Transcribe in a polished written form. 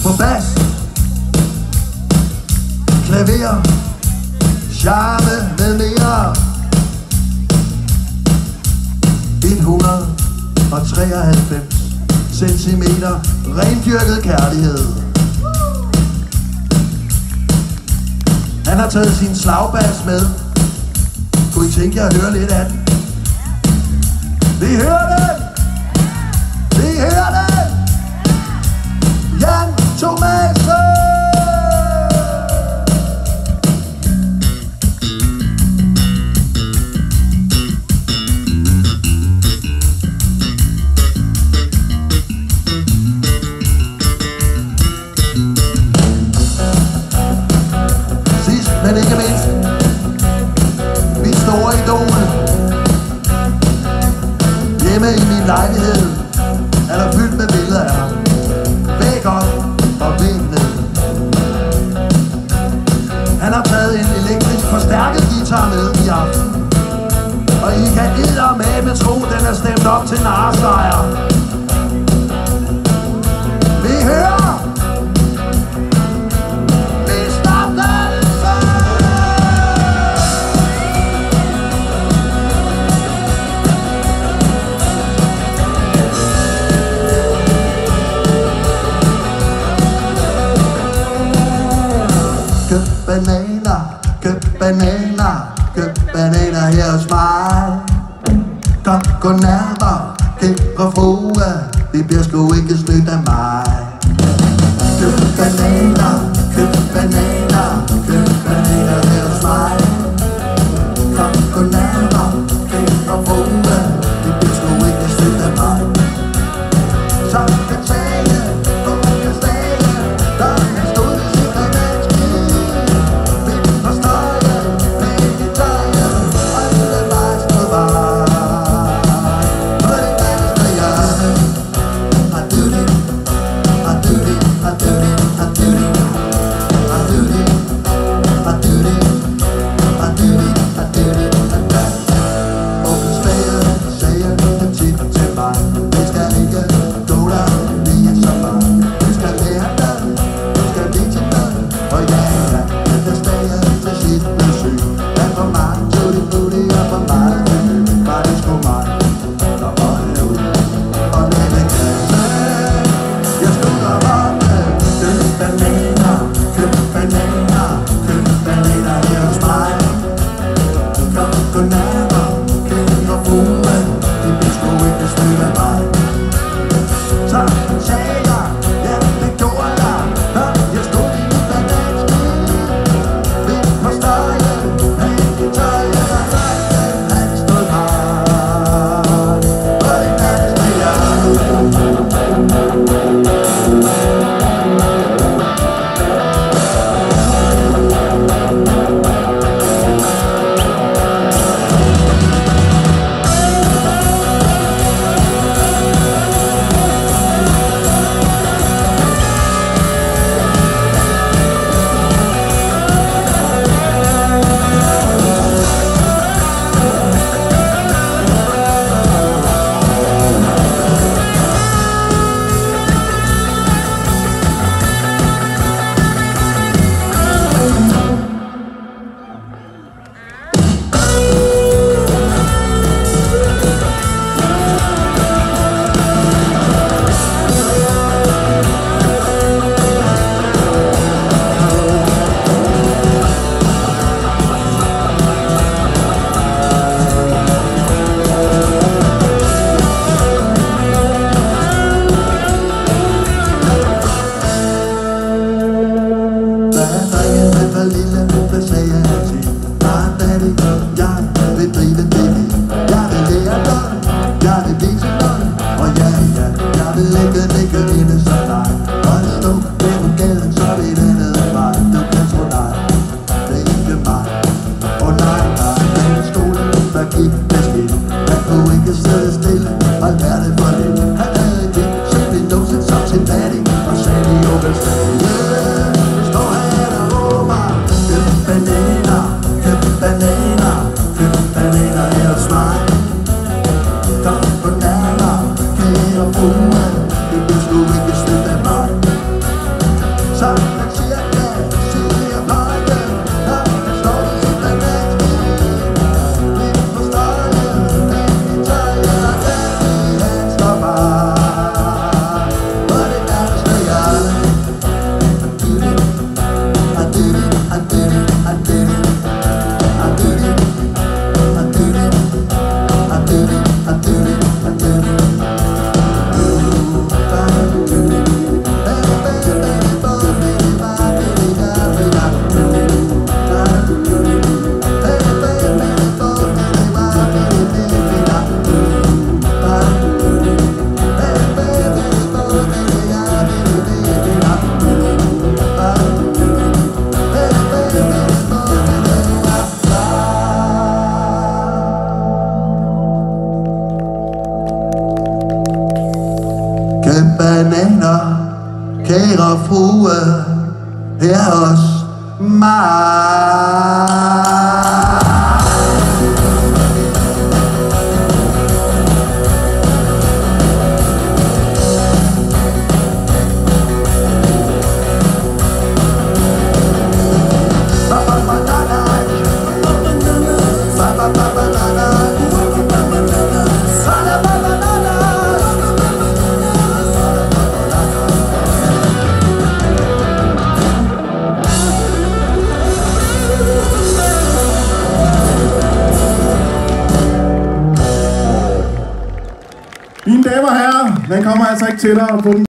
på bas, klaver, charme med mere. 193 centimeter rendyrket kærlighed. Han har taget sin slagbas med. Kunne I tænke jer at høre lidt af den? Vi hører den! Vi hører den! Jan Thomasen! Sidst, men ikke mindst, min store idol. Hjemme i min lejlighed er der fyldt med billeder af ham. Væg op og væg ned. Han har taget en elektrisk forstærket guitar med i aften. Og I kan eddermame tro, den er stemt op til narrestreger. Vi hører køb bananer her hos mig. Kom, gå nærmere, kæmper frue, det bliver sgu ikke snydt af mig. Køb bananer her hos mig. Kom, gå nærmere, kæmper frue, det bliver sgu ikke snydt af mig. Så kan tale, og man kan stale, når han stod i sit privatski. Vind og støje, med Italien, og alle vejs på vej. Og det dannes med jer. Adudi, adudi, adudi, adudi, adudi, adudi, adudi, adudi, adudi. Onkel Svage sagde han tit til mig, det skal ikke gå der lige så meget. Du skal lære dig, du skal blive til noget, og ja, den der Svage til sit besøg. Men for mig, tutti frutti og for meget til var det sgu mig, der holdt ud og lette kasse. Jeg stod og råbte, køb bananer, køb bananer, køb bananer her hos mig. Kom, gå nærmere, kæmper frue, det bliver sgu ikke snydt af mig. Så sagde jeg, ja, det gjorde jeg, når jeg stod i mit bananski. Vind på støje, med Italien, og han stod hard. Og det dannes med jer. bananer, kære frue, her hos mig. Mine damer og herrer, den kommer altså ikke til at få den